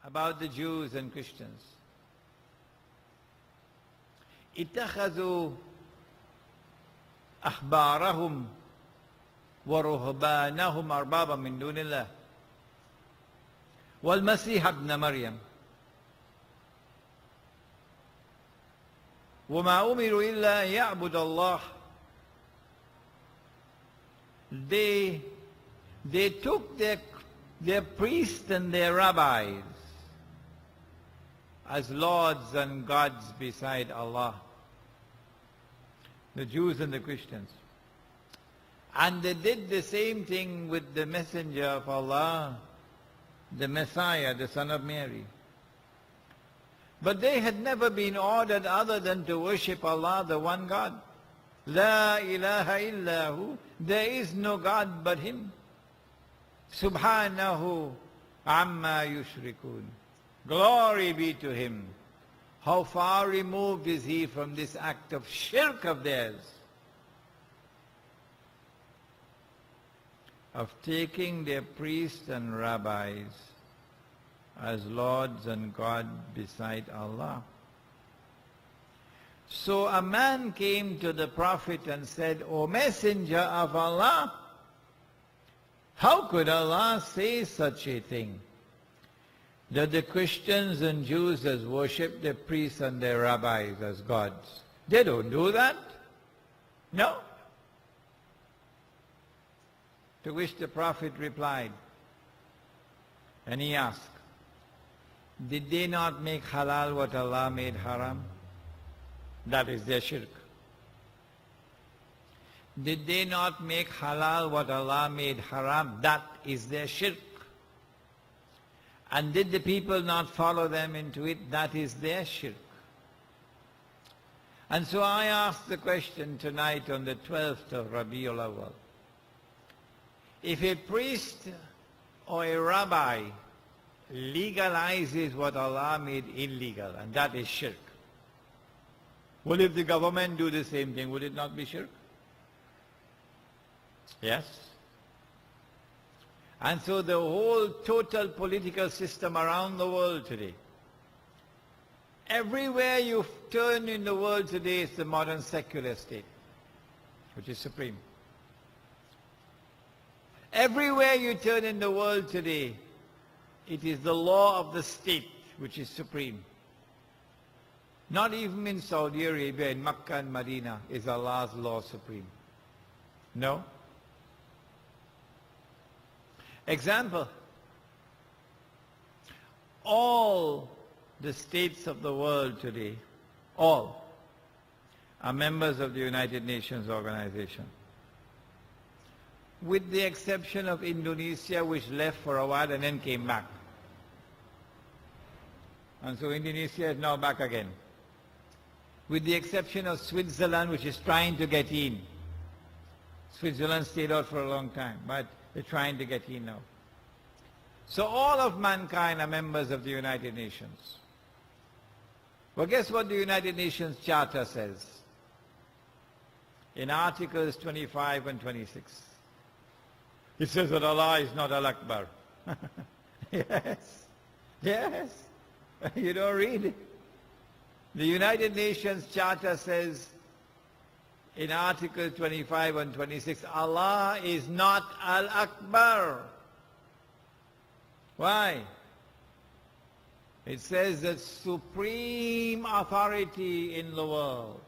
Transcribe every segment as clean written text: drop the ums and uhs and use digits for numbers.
about the Jews and Christians. اتخذوا أحبارهم ورهبانهم أربابا من دون الله والمسيح ابن مريم وما أمروا إلا أن يعبدوا الله. They took their priests and their rabbis as lords and gods beside Allah, the Jews and the Christians. And they did the same thing with the messenger of Allah, the Messiah, the son of Mary. But they had never been ordered other than to worship Allah, the one God. La ilaha illahu, there is no God but Him. Subhanahu amma yushrikun. Glory be to Him. How far removed is He from this act of shirk of theirs, of taking their priests and rabbis as lords and God beside Allah. So a man came to the Prophet and said, O Messenger of Allah, how could Allah say such a thing? That the Christians and Jews has worshipped their priests and their rabbis as gods. They don't do that. No. To which the Prophet replied, and he asked, did they not make halal what Allah made haram? That is their shirk. Did they not make halal what Allah made haram? That is their shirk. And did the people not follow them into it? That is their shirk. And so I ask the question tonight on the 12th of Rabiul Awwal. If a priest or a rabbi legalizes what Allah made illegal, and that is shirk, well, if the government do the same thing, would it not be shirk? Yes. And so the whole total political system around the world today, everywhere you turn in the world today, is the modern secular state, which is supreme. Everywhere you turn in the world today, it is the law of the state which is supreme. Not even in Saudi Arabia, in Makkah and Medina, is Allah's law supreme. No. Example, all the states of the world today, all, are members of the United Nations organization, with the exception of Indonesia, which left for a while and then came back. And so Indonesia is now back again, with the exception of Switzerland, which is trying to get in. Switzerland stayed out for a long time, but they're trying to get in now. So all of mankind are members of the United Nations. Well, guess what the United Nations Charter says? In Articles 25 and 26. It says that Allah is not Al-Akbar. Yes. Yes. You don't read it. The United Nations Charter says in Article 25 and 26, Allah is not Al-Akbar. Why? It says that supreme authority in the world,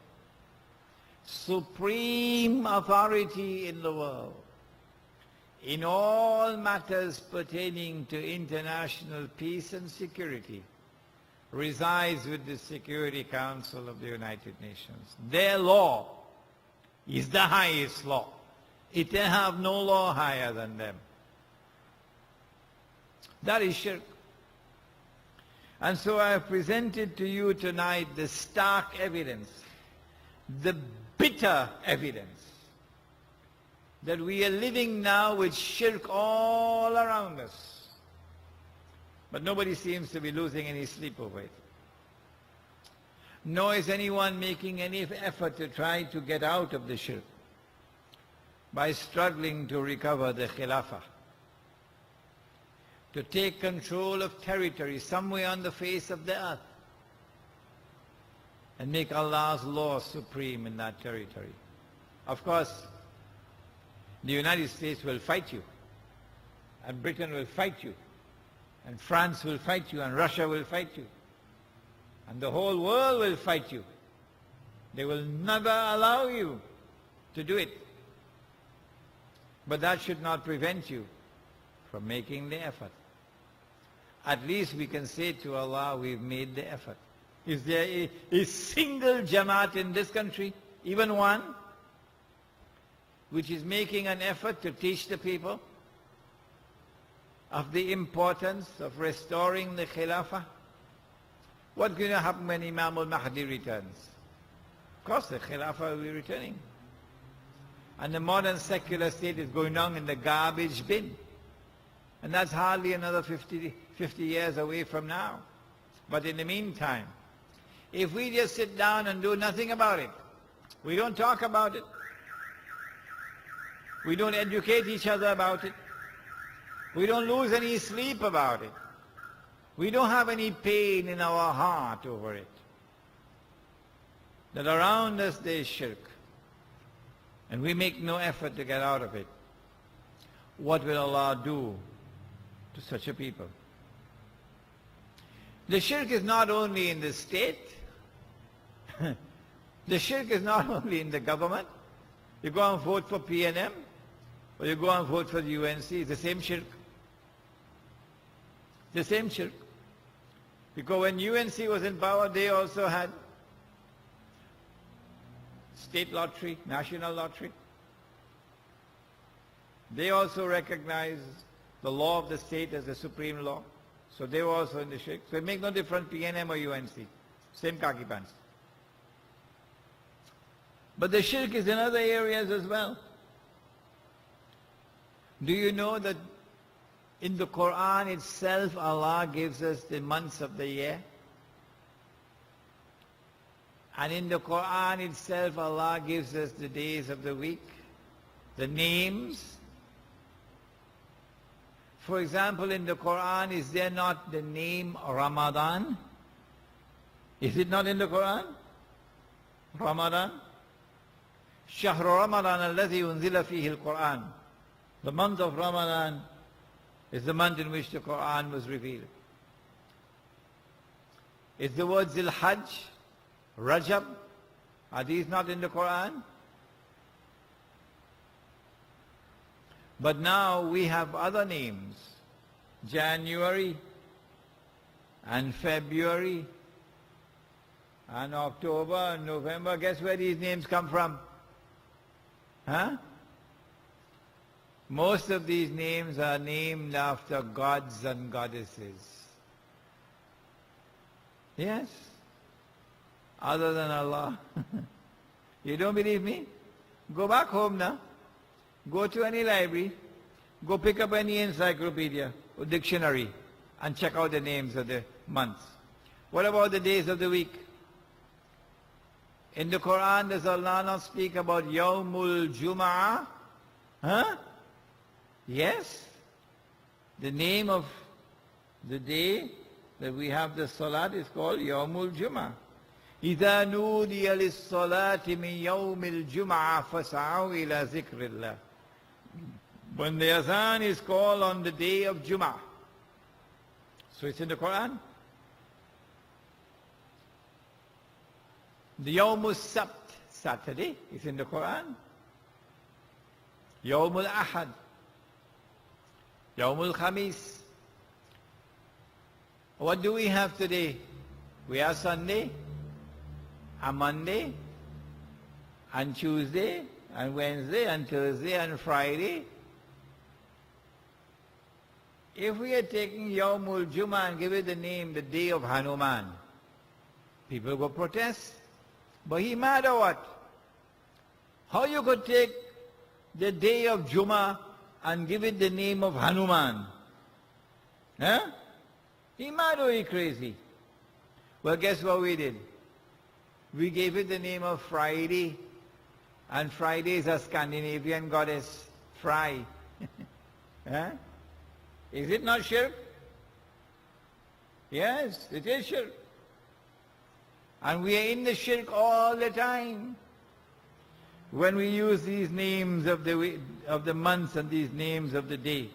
supreme authority in the world, in all matters pertaining to international peace and security, resides with the Security Council of the United Nations. Their law is the highest law. It can have no law higher than them. That is shirk. And so I have presented to you tonight the stark evidence, the bitter evidence, that we are living now with shirk all around us. But nobody seems to be losing any sleep over it. Nor is anyone making any effort to try to get out of the shirk by struggling to recover the khilafah. to take control of territory somewhere on the face of the earth and make Allah's law supreme in that territory. Of course, the United States will fight you, and Britain will fight you, and France will fight you, and Russia will fight you, and the whole world will fight you. They will never allow you to do it. But that should not prevent you from making the effort. At least we can say to Allah, we've made the effort. Is there a single Jamaat in this country, even one, which is making an effort to teach the people of the importance of restoring the Khilafah? What's going to happen when Imam al-Mahdi returns? Of course, the Khilafah will be returning. And the modern secular state is going down in the garbage bin. And that's hardly another 50 years away from now. But in the meantime, if we just sit down and do nothing about it, we don't talk about it, we don't educate each other about it, we don't lose any sleep about it, we don't have any pain in our heart over it, that around us there is shirk, and we make no effort to get out of it, what will Allah do to such a people? The shirk is not only in the state, the shirk is not only in the government. You go and vote for PNM, or you go and vote for the UNC, it's the same shirk. The same shirk. Because when UNC was in power, they also had state lottery, national lottery. They also recognized the law of the state as the supreme law. So they were also in the shirk. So it makes no difference PNM or UNC. Same khaki pants. But the shirk is in other areas as well. Do you know that in the Quran itself, Allah gives us the months of the year? And in the Quran itself, Allah gives us the days of the week, the names. For example, in the Quran, is there not the name Ramadan? Is it not in the Quran? Ramadan? شهر رمضان الذي أنزل فيه القرآن. The month of Ramadan is the month in which the Quran was revealed. Is the word Zil Hajj, Rajab, are these not in the Quran? But now we have other names. January and February and October and November. Guess where these names come from? Huh? Most of these names are named after gods and goddesses. Yes. Other than Allah. You don't believe me? Go back home now. Go to any library. Go pick up any encyclopedia or dictionary and check out the names of the months. What about the days of the week? In the Quran, does Allah not speak about Yawmul Jum'ah? Huh? Yes. The name of the day that we have the Salat is called Yawmul Jum'ah. إِذَا نُودِيَ لِلصَّلَاةِ مِنْ يَوْمِ الْجُمْعَةِ فَاسْعَوْا إِلَى ذِكْرِ اللَّهِ. When the Azan is called on the day of Jum'ah. So it's in the Quran. The Yawmul Sabt, Saturday, is in the Quran. Yawmul Ahad, Yawmul Khamis. What do we have today? We have Sunday, and Monday, and Tuesday, and Wednesday, and Thursday, and Friday. If we are taking Yawmul Jummah and give it the name, the day of Hanuman, people go protest. But he mad or what? How you could take the day of Jummah and give it the name of Hanuman? Huh? He mad or he crazy? Well, guess what we did? We gave it the name of Friday, and Friday is a Scandinavian goddess, Fry. Huh? Is it not shirk? Yes, it is shirk. And we are in the shirk all the time. When we use these names of the months and these names of the day,